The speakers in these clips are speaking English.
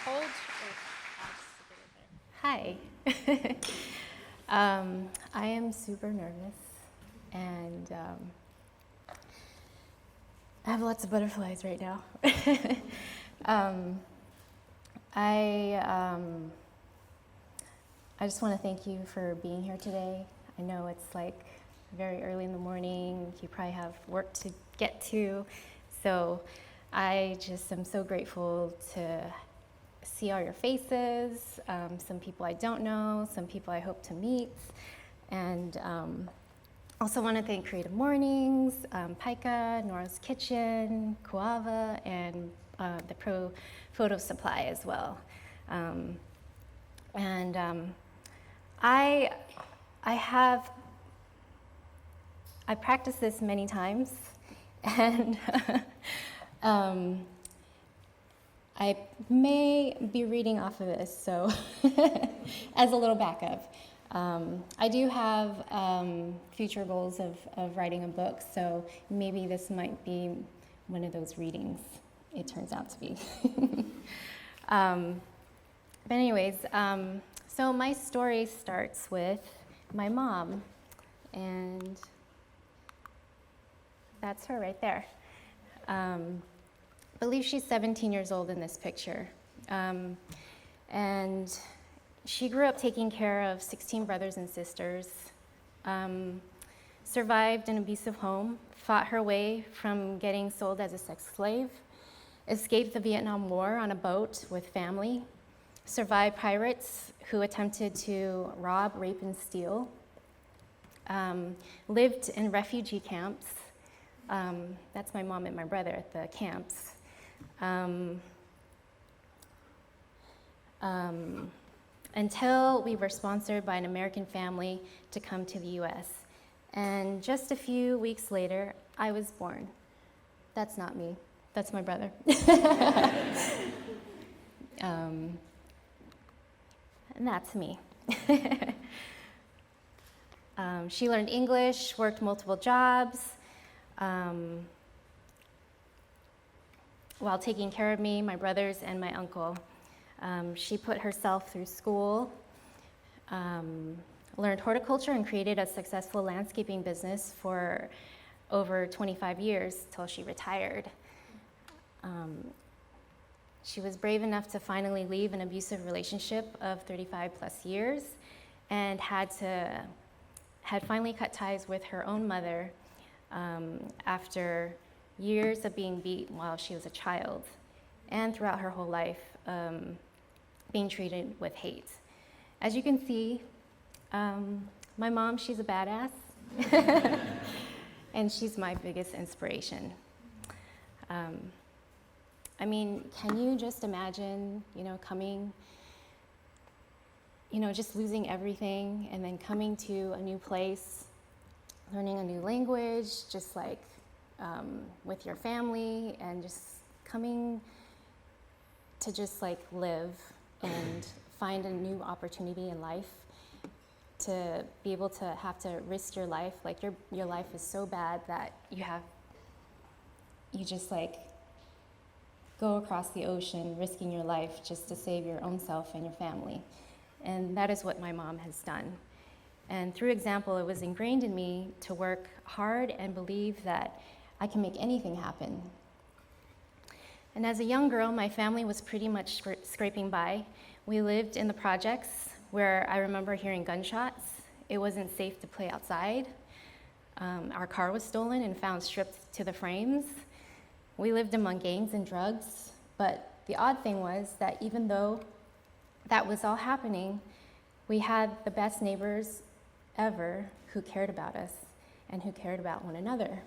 hold? Hi. I am super nervous, and I have lots of butterflies right now. I just want to thank you for being here today. I know it's like very early in the morning. You probably have work to get to. So I just am so grateful to see all your faces, some people I don't know, some people I hope to meet. And also want to thank Creative Mornings, Pika, Nora's Kitchen, Kuava, and the Pro Photo Supply as well. I practiced this many times, and I may be reading off of this, so as a little backup. I do have future goals of writing a book, so maybe this might be one of those readings it turns out to be. But anyways, so my story starts with my mom, and that's her right there. I believe she's 17 years old in this picture. And she grew up taking care of 16 brothers and sisters, survived an abusive home, fought her way from getting sold as a sex slave, escaped the Vietnam War on a boat with family, survived pirates who attempted to rob, rape, and steal, lived in refugee camps. That's my mom and my brother at the camps. Until we were sponsored by an American family to come to the US. And just a few weeks later, I was born. That's not me, that's my brother. And that's me. She learned English, worked multiple jobs, while taking care of me, my brothers, and my uncle. She put herself through school, learned horticulture, and created a successful landscaping business for over 25 years till she retired. She was brave enough to finally leave an abusive relationship of 35 plus years and had finally cut ties with her own mother after years of being beat while she was a child, and throughout her whole life being treated with hate. As you can see, my mom, she's a badass, and she's my biggest inspiration. I mean, can you just imagine, coming, just losing everything and then coming to a new place, learning a new language, just like with your family, and just coming to just like live and find a new opportunity in life, to be able to have to risk your life, like your life is so bad that you just like go across the ocean risking your life just to save your own self and your family. And that is what my mom has done. And through example, it was ingrained in me to work hard and believe that I can make anything happen. And as a young girl, my family was pretty much scraping by. We lived in the projects where I remember hearing gunshots. It wasn't safe to play outside. Our car was stolen and found stripped to the frames. We lived among gangs and drugs, but the odd thing was that even though that was all happening, we had the best neighbors ever who cared about us and who cared about one another.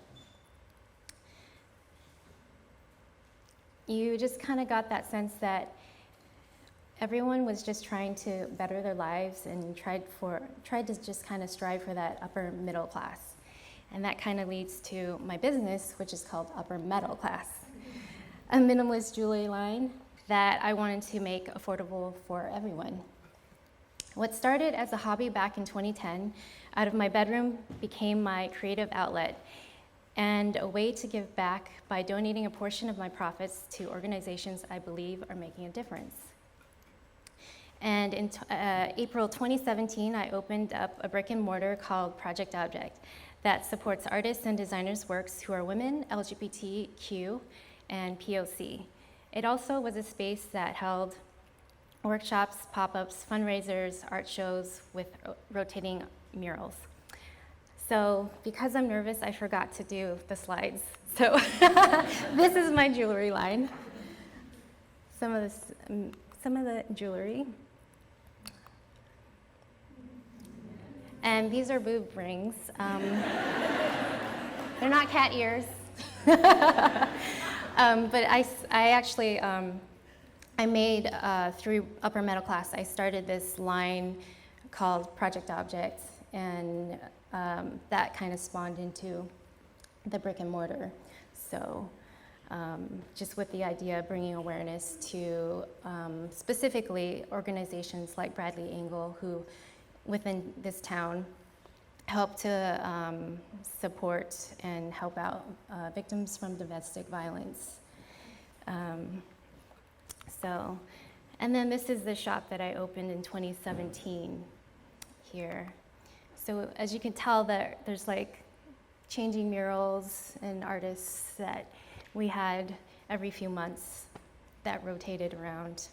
You just kind of got that sense that everyone was just trying to better their lives and tried to just kind of strive for that upper middle class. And that kind of leads to my business, which is called Upper Middle Class, a minimalist jewelry line that I wanted to make affordable for everyone. What started as a hobby back in 2010 out of my bedroom became my creative outlet and a way to give back by donating a portion of my profits to organizations I believe are making a difference. And in April 2017, I opened up a brick and mortar called Project Object that supports artists and designers' works who are women, LGBTQ, and POC. It also was a space that held workshops, pop-ups, fundraisers, art shows with rotating murals. So because I'm nervous, I forgot to do the slides. So this is my jewelry line. Some of the jewelry. And these are boob rings. They're not cat ears. But I actually, I made, through upper middle class, I started this line called Project Object, and that kind of spawned into the brick and mortar. So just with the idea of bringing awareness to specifically organizations like Bradley Engel, who within this town help to support and help out victims from domestic violence. And then this is the shop that I opened in 2017 here. So as you can tell, there's like changing murals and artists that we had every few months that rotated around.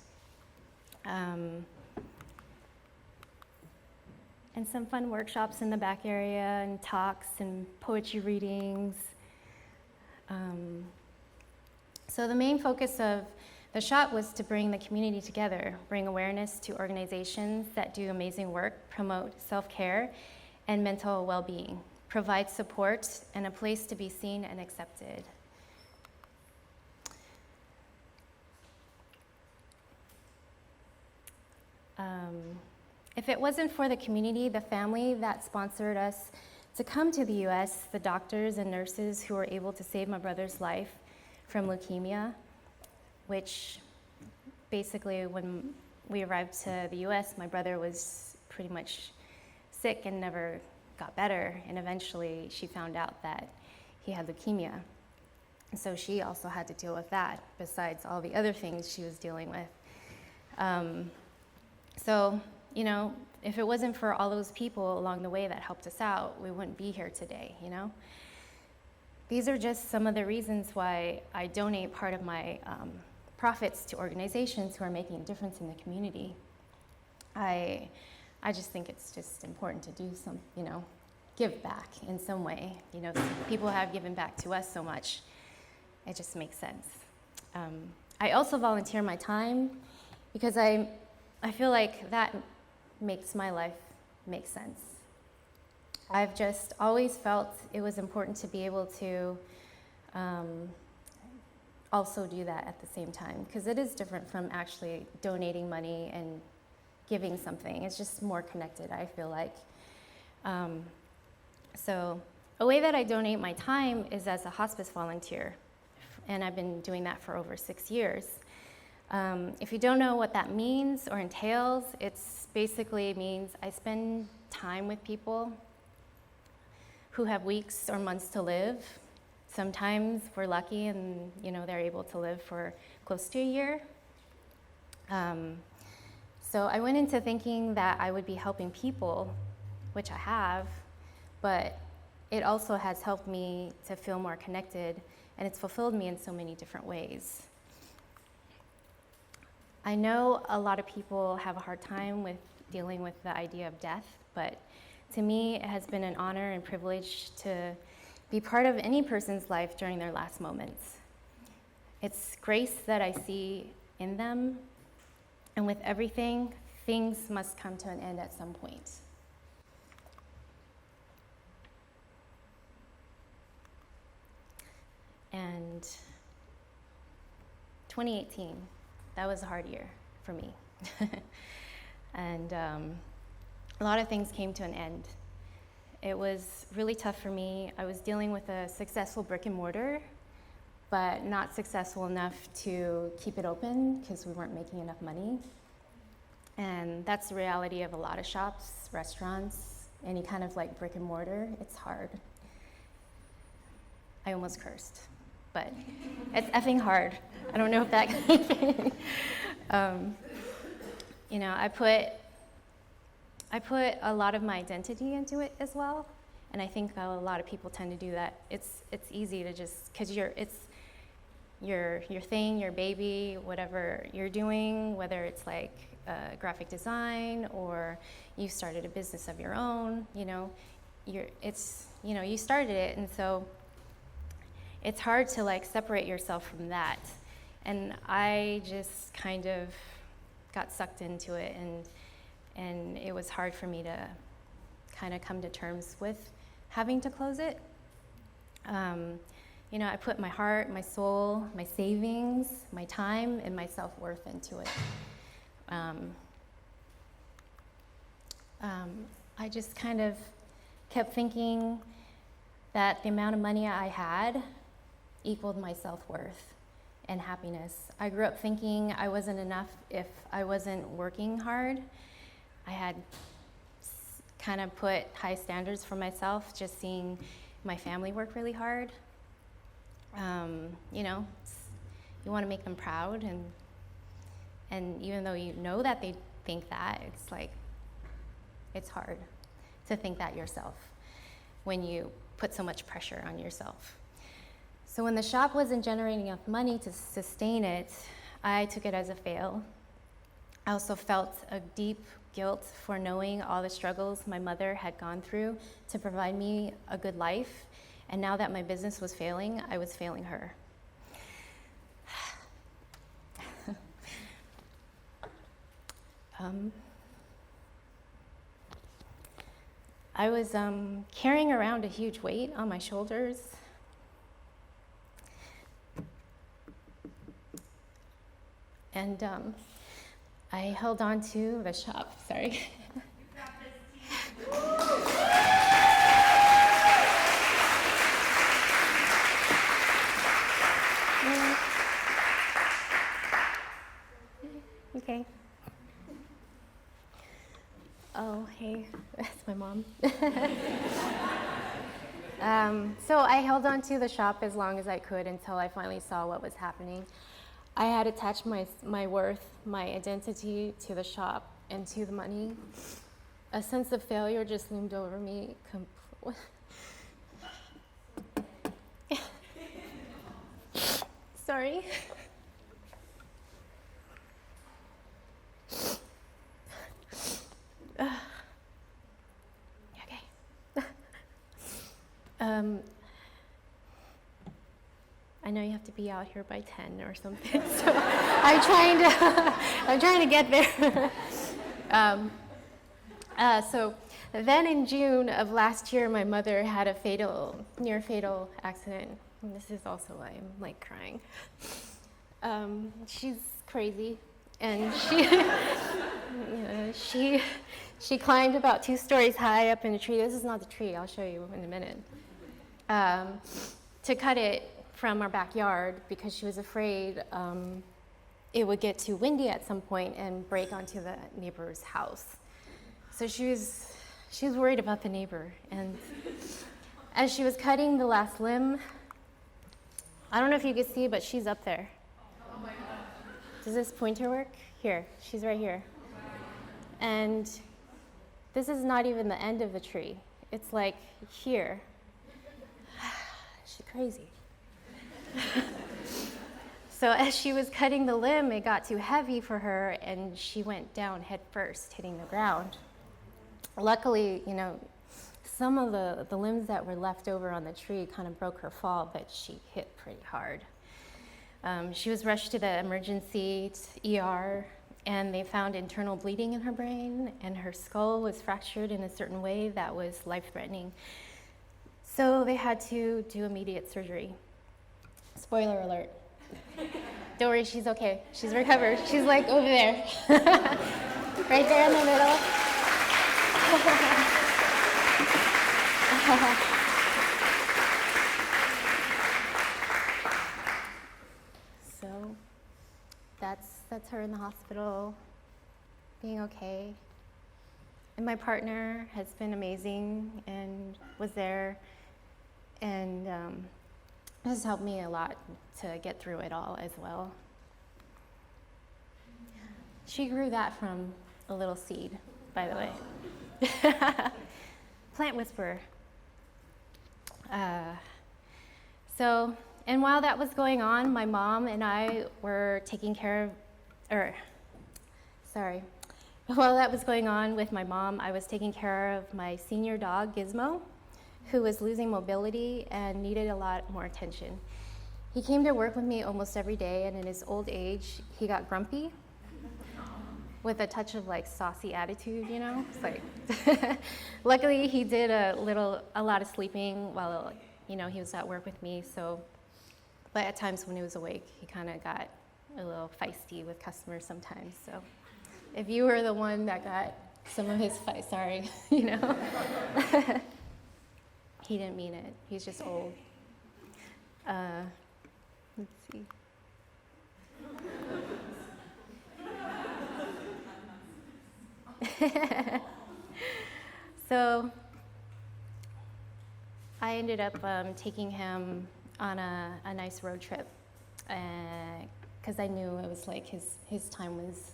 And some fun workshops in the back area, and talks and poetry readings. So the main focus of the shop was to bring the community together, bring awareness to organizations that do amazing work, promote self-care and mental well-being, provide support and a place to be seen and accepted. If it wasn't for the community, the family that sponsored us to come to the US, the doctors and nurses who were able to save my brother's life from leukemia, which basically when we arrived to the US, my brother was pretty much sick and never got better. And eventually she found out that he had leukemia. And so she also had to deal with that besides all the other things she was dealing with. So, you know, if it wasn't for all those people along the way that helped us out, we wouldn't be here today, you know? These are just some of the reasons why I donate part of my profits to organizations who are making a difference in the community. I just think it's just important to do some, you know, give back in some way. You know, people have given back to us so much. It just makes sense. I also volunteer my time because I feel like that makes my life make sense. I've just always felt it was important to be able to also do that at the same time, because it is different from actually donating money and giving something. It's just more connected, I feel like. So a way that I donate my time is as a hospice volunteer, and I've been doing that for over 6 years. If you don't know what that means or entails, it's basically means I spend time with people who have weeks or months to live. Sometimes we're lucky and, you know, they're able to live for close to a year. So I went into thinking that I would be helping people, which I have, but it also has helped me to feel more connected, and it's fulfilled me in so many different ways. I know a lot of people have a hard time with dealing with the idea of death, but to me, it has been an honor and privilege to be part of any person's life during their last moments. It's grace that I see in them, and with everything, things must come to an end at some point. And 2018, that was a hard year for me. And a lot of things came to an end. It was really tough for me. I was dealing with a successful brick and mortar, but not successful enough to keep it open because we weren't making enough money. And that's the reality of a lot of shops, restaurants, any kind of like brick and mortar. It's hard. I almost cursed, but it's effing hard. I don't know if that I put a lot of my identity into it as well, and I think a lot of people tend to do that. It's easy to just, because it's your thing, your baby, whatever you're doing, whether it's like graphic design or you started a business of your own, you started it, and so it's hard to like separate yourself from that. And I just kind of got sucked into it, and it was hard for me to kind of come to terms with having to close it. I put my heart, my soul, my savings, my time, and my self-worth into it. I just kind of kept thinking that the amount of money I had equaled my self-worth and happiness. I grew up thinking I wasn't enough if I wasn't working hard. I had kind of put high standards for myself, just seeing my family work really hard. You want to make them proud, and even though you know that they think that, it's like, it's hard to think that yourself when you put so much pressure on yourself. So when the shop wasn't generating enough money to sustain it, I took it as a fail. I also felt a deep guilt for knowing all the struggles my mother had gone through to provide me a good life. And now that my business was failing, I was failing her. I was carrying around a huge weight on my shoulders. And I held on to the shop, sorry. Okay. Oh, hey, that's my mom. So I held on to the shop as long as I could until I finally saw what was happening. I had attached my worth, my identity to the shop and to the money. A sense of failure just loomed over me. Sorry. Okay. I know you have to be out here by 10 or something, so I'm trying to get there. So then in June of last year, my mother had a near fatal accident. And this is also why I'm like crying. She's crazy, and she climbed about 2 stories high up in a tree. This is not the tree, I'll show you in a minute. To cut it from our backyard because she was afraid it would get too windy at some point and break onto the neighbor's house. So she was worried about the neighbor. And as she was cutting the last limb, I don't know if you can see, but she's up there. Oh my God. Does this pointer work? Here, she's right here. And this is not even the end of the tree. It's like here. She's crazy. So as she was cutting the limb, it got too heavy for her, and she went down head first, hitting the ground. Luckily, some of the limbs that were left over on the tree kind of broke her fall, but she hit pretty hard. She was rushed to the emergency ER, and they found internal bleeding in her brain, and her skull was fractured in a certain way that was life-threatening. So they had to do immediate surgery. Spoiler alert. Don't worry, she's okay. She's recovered. She's like over there. Right there in the middle. So that's her in the hospital, being okay. And my partner has been amazing and was there, and this has helped me a lot to get through it all as well. She grew that from a little seed, by the way. Plant whisperer. And while that was going on, my mom and I were while that was going on with my mom, I was taking care of my senior dog, Gizmo, who was losing mobility and needed a lot more attention. He came to work with me almost every day, and in his old age, he got grumpy with a touch of like saucy attitude, you know? It's like, luckily he did a lot of sleeping while, you know, he was at work with me, so, but at times when he was awake, he kind of got a little feisty with customers sometimes, so. If you were the one that got some of his fight, sorry, you know? He didn't mean it, he's just old. Let's see. So I ended up taking him on a nice road trip because I knew it was like his time was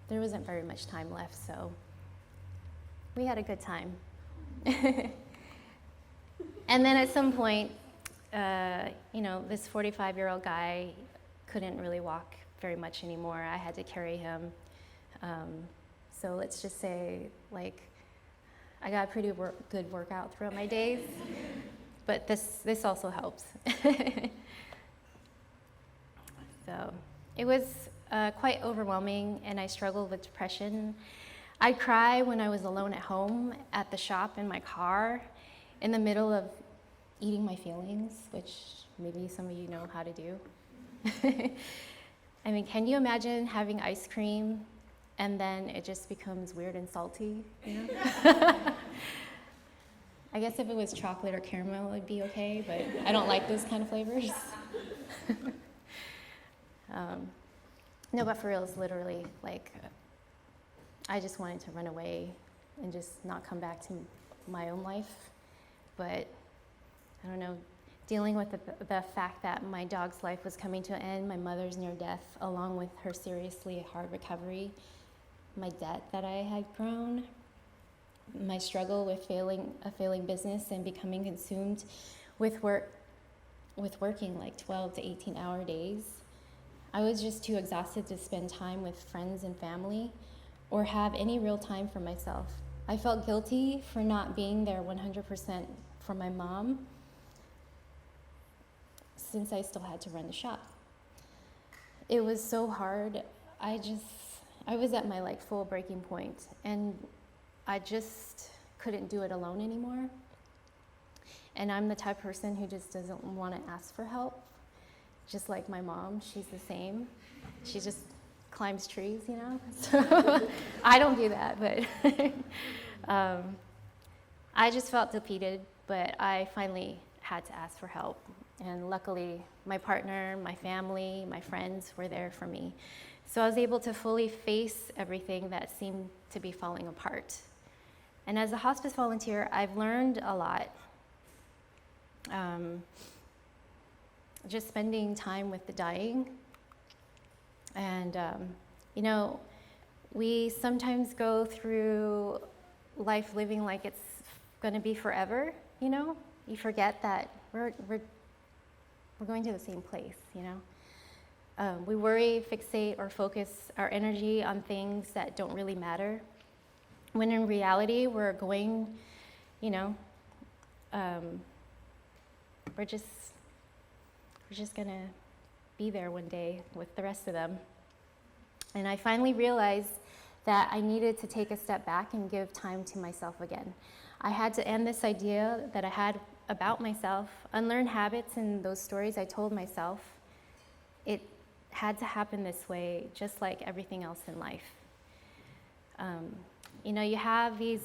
there wasn't very much time left, so we had a good time. And then at some point, you know, this 45-year-old guy couldn't really walk very much anymore. I had to carry him. So let's just say, like, I got a pretty good workout throughout my days, but this also helps. So it was quite overwhelming, and I struggled with depression. I'd cry when I was alone at home, at the shop, in my car, in the middle of eating my feelings, which maybe some of you know how to do. I mean, can you imagine having ice cream and then it just becomes weird and salty, you know? I guess if it was chocolate or caramel, it'd be okay, but I don't like those kind of flavors. No, but for real, it's literally like, I just wanted to run away and just not come back to my own life. But I don't know, dealing with the fact that my dog's life was coming to an end, my mother's near death, along with her seriously hard recovery, my debt that I had grown, my struggle with a failing business and becoming consumed with working like 12 to 18-hour days. I was just too exhausted to spend time with friends and family or have any real time for myself. I felt guilty for not being there 100% for my mom, since I still had to run the shop. It was so hard. I was at my like full breaking point, and I just couldn't do it alone anymore. And I'm the type of person who just doesn't want to ask for help. Just like my mom, she's the same. She just climbs trees, you know? So I don't do that, but I just felt defeated, but I finally had to ask for help. And luckily, my partner, my family, my friends were there for me. So I was able to fully face everything that seemed to be falling apart. And as a hospice volunteer, I've learned a lot. Just spending time with the dying. And, you know, we sometimes go through life living like it's going to be forever, you know? You forget that we're going to the same place, you know? We worry, fixate, or focus our energy on things that don't really matter, when in reality, we're going, you know, we're just gonna be there one day with the rest of them. And I finally realized that I needed to take a step back and give time to myself again. I had to end this idea that I had about myself, unlearn habits and those stories I told myself. It had to happen this way, just like everything else in life. You know, you have these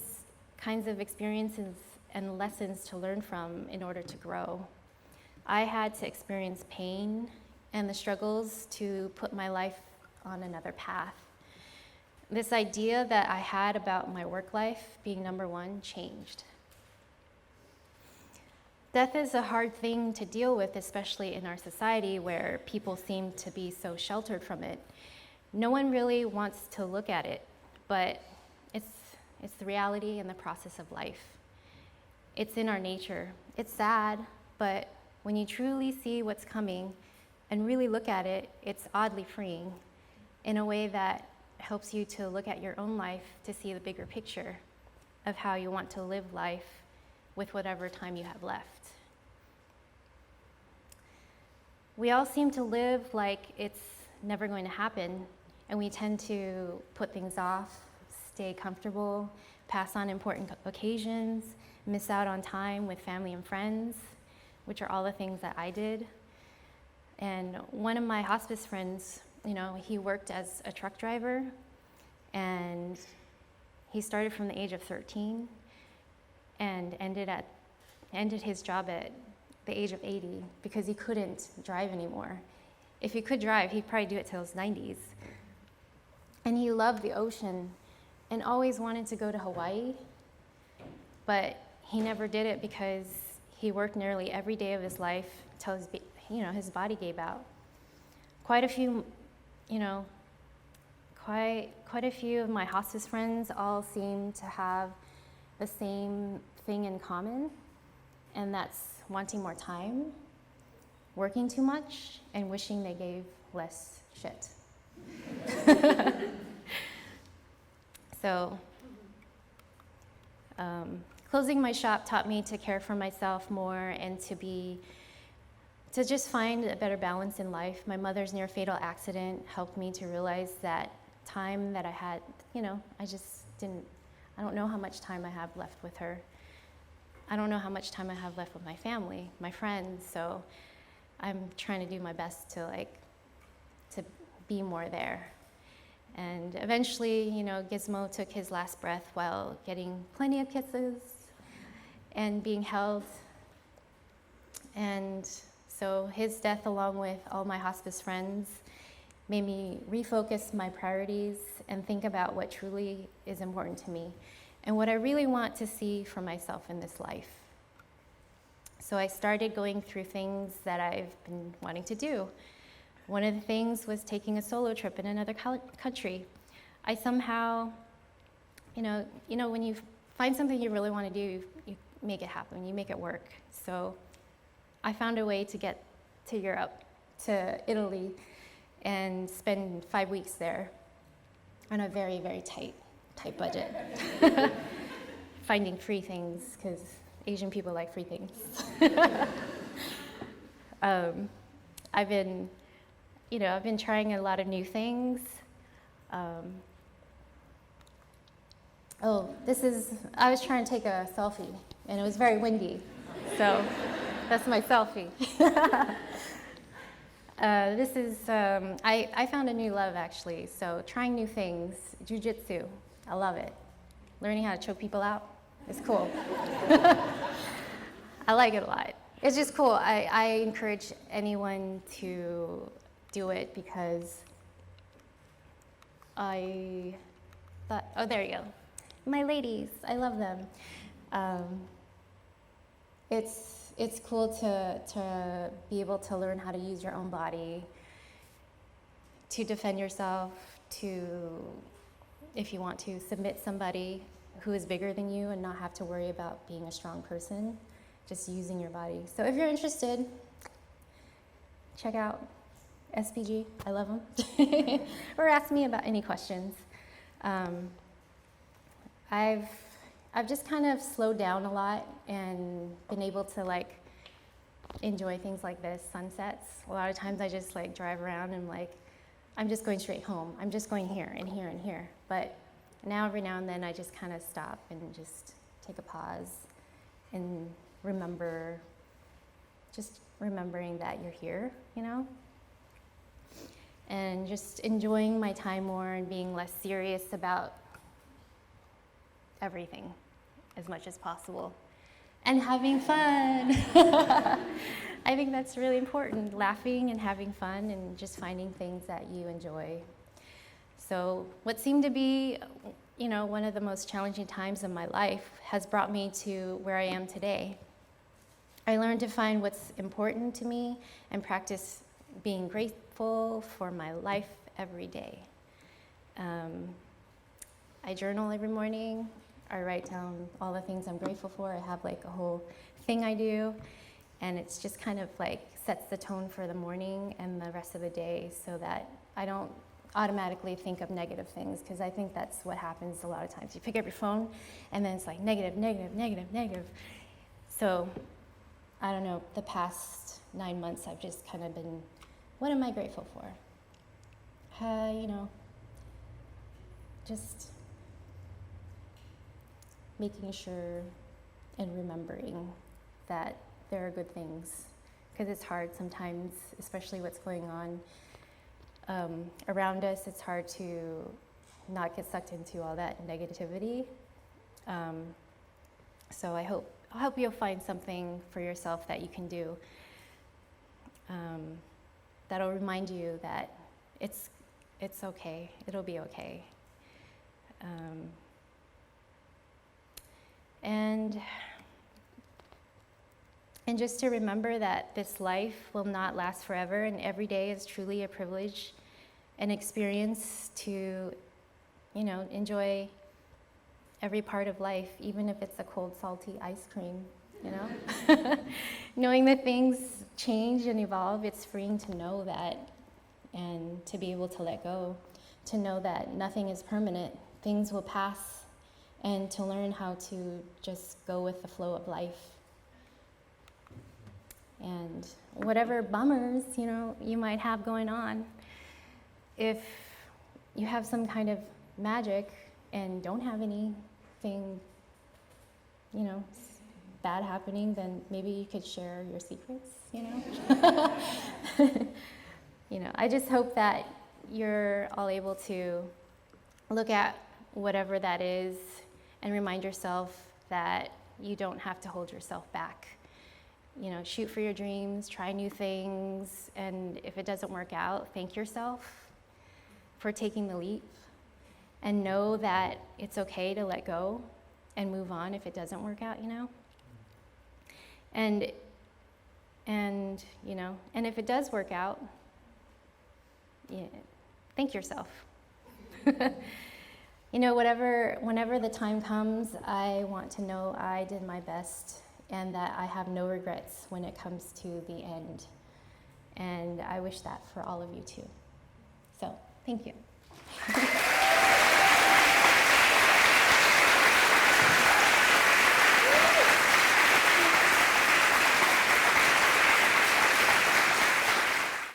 kinds of experiences and lessons to learn from in order to grow. I had to experience pain and the struggles to put my life on another path. This idea that I had about my work life being number one changed. Death is a hard thing to deal with, especially in our society where people seem to be so sheltered from it. No one really wants to look at it, but it's the reality and the process of life. It's in our nature. It's sad, but when you truly see what's coming and really look at it, it's oddly freeing in a way that helps you to look at your own life to see the bigger picture of how you want to live life with whatever time you have left. We all seem to live like it's never going to happen, and we tend to put things off, stay comfortable, pass on important occasions, miss out on time with family and friends, which are all the things that I did. And one of my hospice friends, he worked as a truck driver, and he started from the age of 13 and ended his job at the age of 80 because he couldn't drive anymore. If he could drive, he'd probably do it till his 90s. And he loved the ocean and always wanted to go to Hawaii, but he never did it because he worked nearly every day of his life till his body gave out. Quite a few of my hospice friends all seem to have the same thing in common, and that's wanting more time, working too much, and wishing they gave less shit. So, closing my shop taught me to care for myself more and to just find a better balance in life. My mother's near fatal accident helped me to realize that time that I had, I don't know how much time I have left with her. I don't know how much time I have left with my family, my friends, so I'm trying to do my best to be more there. And eventually, Gizmo took his last breath while getting plenty of kisses and being held. And so his death, along with all my hospice friends, made me refocus my priorities and think about what truly is important to me and what I really want to see for myself in this life. So I started going through things that I've been wanting to do. One of the things was taking a solo trip in another country. I somehow, when you find something you really want to do, you make it happen, you make it work. So I found a way to get to Europe, to Italy, and spend 5 weeks there on a very, very tight budget. Finding free things, because Asian people like free things. I've been trying a lot of new things. I was trying to take a selfie, and it was very windy, so that's my selfie. I found a new love, actually, so trying new things. Jiu-jitsu, I love it. Learning how to choke people out is cool. I like it a lot. It's just cool. I encourage anyone to do it because I thought, oh, there you go. My ladies, I love them. It's cool to be able to learn how to use your own body, to defend yourself, to, if you want to, submit somebody who is bigger than you and not have to worry about being a strong person, just using your body. So if you're interested, check out SPG, I love them. Or ask me about any questions. I've just kind of slowed down a lot and been able to enjoy things like this, sunsets. A lot of times I just drive around and I'm just going straight home. I'm just going here and here and here. But now every now and then I just kind of stop and just take a pause and remembering that you're here, and just enjoying my time more and being less serious about everything as much as possible and having fun. I think that's really important, laughing and having fun and just finding things that you enjoy. So what seemed to be one of the most challenging times of my life has brought me to where I am today. I learned to find what's important to me and practice being grateful for my life every day. I journal every morning. I write down all the things I'm grateful for. I have like a whole thing I do, and it's just kind of like sets the tone for the morning and the rest of the day so that I don't automatically think of negative things, because I think that's what happens a lot of times. You pick up your phone and then it's like negative, negative, negative, negative. So I don't know, the past 9 months I've just kind of been, what am I grateful for? Just making sure and remembering that there are good things, because it's hard sometimes, especially what's going on around us. It's hard to not get sucked into all that negativity. So I hope you'll find something for yourself that you can do that'll remind you that it's okay. It'll be okay. And just to remember that this life will not last forever, and every day is truly a privilege, an experience to, enjoy every part of life, even if it's a cold, salty ice cream, Knowing that things change and evolve, it's freeing to know that, and to be able to let go, to know that nothing is permanent, things will pass, and to learn how to just go with the flow of life. And whatever bummers, you might have going on, if you have some kind of magic and don't have anything, bad happening, then maybe you could share your secrets, I just hope that you're all able to look at whatever that is and remind yourself that you don't have to hold yourself back. Shoot for your dreams, try new things, and if it doesn't work out, thank yourself for taking the leap, and know that it's okay to let go and move on if it doesn't work out, And if it does work out, thank yourself. Whenever the time comes, I want to know I did my best and that I have no regrets when it comes to the end. And I wish that for all of you too. So, thank you.